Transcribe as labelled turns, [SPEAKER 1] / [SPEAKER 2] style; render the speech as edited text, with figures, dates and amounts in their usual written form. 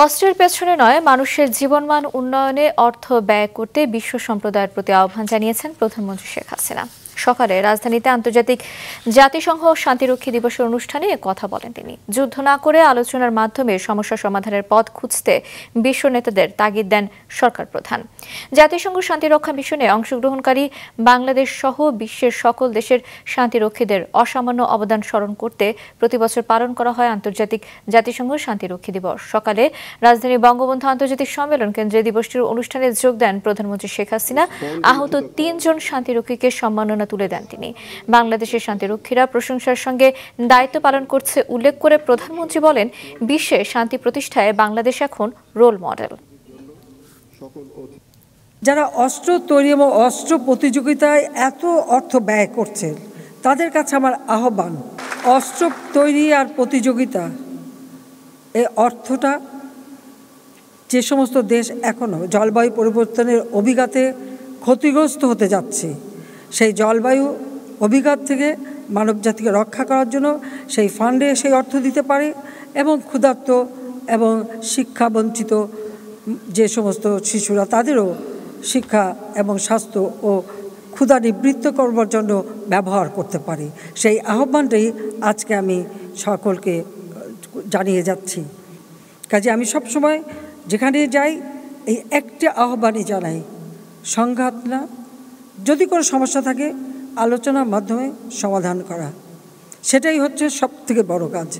[SPEAKER 1] অস্ত্রের পেছনে নয়, মানুষের জীবনমান উন্নয়নে অর্থ ব্যয় করতে বিশ্ব সম্প্রদায়ের প্রতি আহ্বান জানিয়েছেন প্রধানমন্ত্রী শেখ হাসিনা। সকালে রাজধানীতে আন্তর্জাতিক জাতিসংঘ শান্তিরক্ষী দিবসের অনুষ্ঠানে কথা বলেন তিনি। যুদ্ধ না করে আলোচনার মাধ্যমে সমস্যা সমাধানের পথ খুঁজতে বিশ্ব নেতাদের তাগিদ দেন সরকার প্রধান। জাতিসংঘ শান্তিরক্ষা মিশনে অংশগ্রহণকারী বাংলাদেশ সহ বিশ্বের সকল দেশের শান্তিরক্ষীদের অসামান্য অবদান স্মরণ করতে প্রতিবছর পালন করা হয় আন্তর্জাতিক জাতিসংঘ শান্তিরক্ষী দিবস। সকালে রাজধানী বঙ্গবন্ধু আন্তর্জাতিক সম্মেলন কেন্দ্রে দিবসটির অনুষ্ঠানে যোগ দেন প্রধানমন্ত্রী শেখ হাসিনা। আহত ৩ জন শান্তিরক্ষীকে সম্মাননা তুলে দেন তিনি। বাংলাদেশের শান্তিরক্ষীরা প্রশংসার সঙ্গে দায়িত্ব পালন করছে উল্লেখ করে প্রধানমন্ত্রী বলেন, বিশ্বে শান্তি প্রতিষ্ঠায় বাংলাদেশ এখন রোল মডেল।
[SPEAKER 2] যারা অস্ত্র তৈরি এবং অস্ত্র প্রতিযোগিতায় এত অর্থ ব্যয় করছে তাদের কাছে আমার আহ্বান, অস্ত্র তৈরি আর প্রতিযোগিতা এই অর্থটা যে সমস্ত দেশ এখনও জলবায়ু পরিবর্তনের অভিঘাতে ক্ষতিগ্রস্ত হতে যাচ্ছে, সেই জলবায়ু অভিঘাত থেকে মানবজাতিকে রক্ষা করার জন্য সেই ফান্ডে সেই অর্থ দিতে পারে এবং ক্ষুধার্ত এবং শিক্ষাবঞ্চিত যে সমস্ত শিশুরা তাদেরও শিক্ষা এবং স্বাস্থ্য ও ক্ষুধা নিবৃত্ত করবার জন্য ব্যবহার করতে পারে। সেই আহ্বানটাই আজকে আমি সকলকে জানিয়ে যাচ্ছি। কাজে আমি সবসময় যেখানে যাই এই একটা আহ্বানই জানাই, সংঘাত না, যদি কোনো সমস্যা থাকে আলোচনার মাধ্যমে সমাধান করা, সেটাই হচ্ছে সবথেকে বড় কাজ।